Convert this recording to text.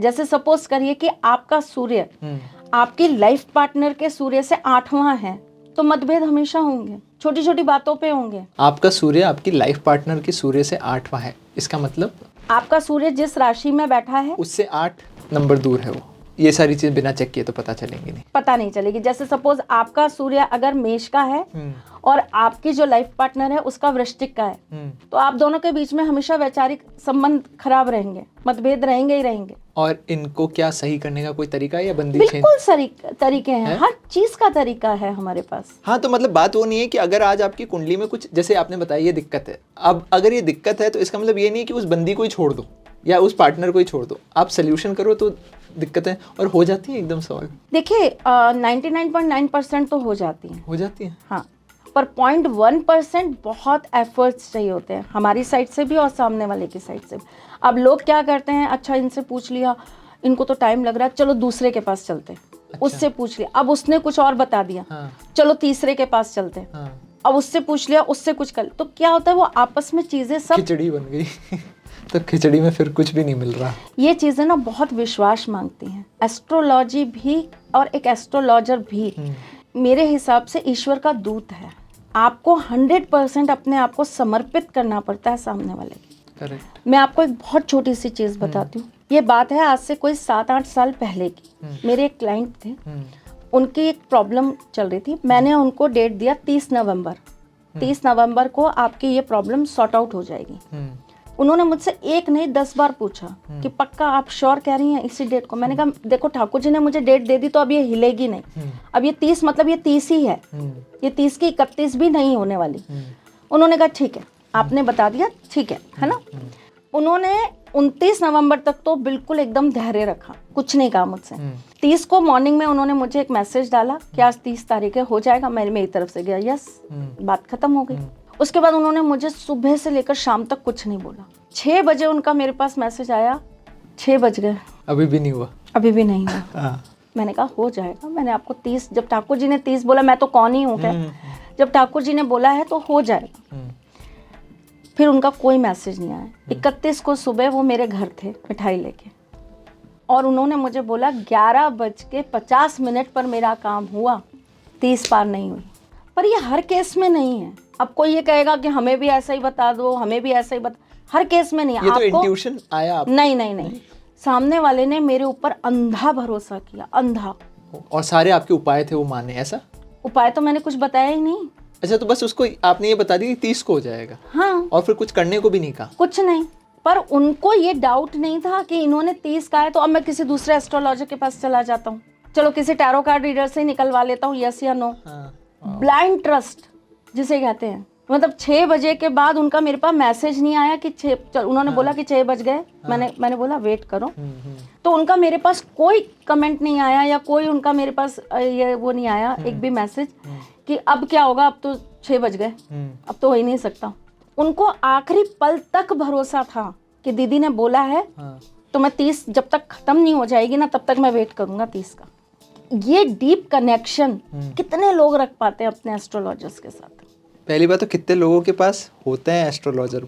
जैसे सपोज करिए कि आपका सूर्य आपकी लाइफ पार्टनर के सूर्य से 8वां है, तो मतभेद हमेशा होंगे, छोटी छोटी बातों पे होंगे। आपका सूर्य आपकी लाइफ पार्टनर के सूर्य से 8वां है, इसका मतलब आपका सूर्य जिस राशि में बैठा है उससे 8 नंबर दूर है वो। ये सारी चीज़ बिना चेक किए तो पता चलेंगी नहीं। पता नहीं चलेगी। जैसे सपोज आपका सूर्य अगर मेष का है और आपकी जो लाइफ पार्टनर है उसका वृश्चिक का है, तो आप दोनों के बीच में हमेशा वैचारिक संबंध खराब रहेंगे, मतभेद रहेंगे ही रहेंगे। और इनको क्या सही करने का कोई तरीका है या बंदी छेद? बिल्कुल सही तरीके हैं, हर चीज का तरीका है हमारे पास। हाँ, तो मतलब बात वो नहीं है कि अगर आज आपकी कुंडली में कुछ, जैसे आपने बताया ये दिक्कत है, अब अगर ये दिक्कत है तो इसका मतलब ये नहीं है कि उस बंदी को ही छोड़ दो या उस पार्टनर को ही छोड़ दो। आप सोल्यूशन करो तो दिक्कतें और हो जाती हैं एकदम सॉल्व। देखिए 99.9% तो हो जाती हैं। हो जाती हैं, हाँ, पर 0.1% बहुत एफर्ट्स चाहिए होते हैं हमारी साइड से भी और सामने वाले की साइड से भी। अब लोग क्या करते हैं, अच्छा इनसे पूछ लिया, इनको तो टाइम लग रहा है, चलो दूसरे के पास चलते हैं। अच्छा। उससे पूछ लिया, अब उसने कुछ और बता दिया, हाँ। चलो तीसरे के पास चलते हैं। हाँ। अब उससे पूछ लिया, उससे कुछ कर, तो क्या होता है वो आपस में चीजें सब खिचड़ी बन गई तो खिचड़ी में फिर कुछ भी नहीं मिल रहा। ये चीजें ना बहुत विश्वास मांगती हैं। एस्ट्रोलॉजी भी और एक एस्ट्रोलॉजर भी मेरे हिसाब से ईश्वर का दूत है। आपको 100% अपने आप को समर्पित करना पड़ता है सामने वाले की। करेक्ट। मैं आपको एक बहुत छोटी सी चीज़ बताती हूँ। ये बात है आज से कोई 7-8 साल पहले की। मेरे एक क्लाइंट थे, उनकी एक प्रॉब्लम चल रही थी। मैंने उनको डेट दिया 30 नवंबर। 30 नवंबर को आपकी ये प्रॉब्लम सॉर्ट आउट हो जाएगी। उन्होंने मुझसे एक नहीं 10 बार पूछा कि पक्का आप श्योर कह रही हैं इसी डेट को। मैंने कहा देखो ठाकुर जी ने मुझे डेट दे दी तो अब ये हिलेगी नहीं। अब ये 30 मतलब ये 30 ही है, ये 30 की 31 भी नहीं होने वाली। उन्होंने कहा ठीक है, आपने बता दिया, ठीक है ना। उन्होंने 29 नवंबर तक तो बिल्कुल एकदम धैर्य रखा, कुछ नहीं कहा मुझसे। 30 को मॉर्निंग में उन्होंने मुझे एक मैसेज डाला कि आज 30 तारीख है, हो जाएगा। मेरी तरफ से गया यस, बात खत्म हो गई। उसके बाद उन्होंने मुझे सुबह से लेकर शाम तक कुछ नहीं बोला। 6 बजे उनका मेरे पास मैसेज आया, 6 बज गए, अभी भी नहीं हुआ। अभी भी नहीं हुआ। मैंने कहा हो जाएगा, मैंने आपको 30, जब ठाकुर जी ने 30 बोला, मैं तो कौन ही हूँ क्या, जब ठाकुर जी ने बोला है तो हो जाएगा। फिर उनका कोई मैसेज नहीं आया। 31 को सुबह वो मेरे घर थे मिठाई लेके, और उन्होंने मुझे बोला 11:50 पर मेरा काम हुआ, 30 पार नहीं हुई। पर ये हर केस में नहीं है। अब कोई ये कहेगा कि हमें भी ऐसा ही बता दो, हमें भी ऐसा ही बता, हर केस में नहीं। ये तो इंट्यूशन आया आपको? नहीं, सामने वाले ने मेरे ऊपर अंधा भरोसा किया, अंधा। और सारे आपके उपाय थे वो माने, ऐसा? उपाय तो मैंने कुछ बताया ही नहीं। अच्छा, तो बस उसको आपने ये बता दी कि 30 को हो जाएगा। हाँ। और फिर कुछ करने को भी नहीं कहा? कुछ नहीं। पर उनको ये डाउट नहीं था कि इन्होंने 30 कहा है तो अब मैं किसी दूसरे एस्ट्रोलॉजर के पास चला जाता हूँ, चलो किसी टैरो कार्ड रीडर से ही निकलवा लेता हूँ, यस या नो। ब्लाइंड ट्रस्ट जिसे कहते हैं। मतलब 6 बजे के बाद उनका मेरे पास मैसेज नहीं आया कि उन्होंने बोला कि 6 बज गए। मैंने बोला वेट करो। तो उनका मेरे पास कोई कमेंट नहीं आया या कोई उनका मेरे पास ये वो नहीं आया, एक भी मैसेज कि अब क्या होगा, अब तो 6 बज गए, अब तो हो ही नहीं सकता। उनको आखिरी पल तक भरोसा था कि दीदी ने बोला है तो मैं 30 जब तक खत्म नहीं हो जाएगी ना तब तक मैं वेट करूंगा 30 का। ये डीप कनेक्शन कितने लोग रख पाते हैं अपने एस्ट्रोलॉजर्स के साथ? पहली बात तो कितने लोगों के पास होते हैं एस्ट्रोलॉजर?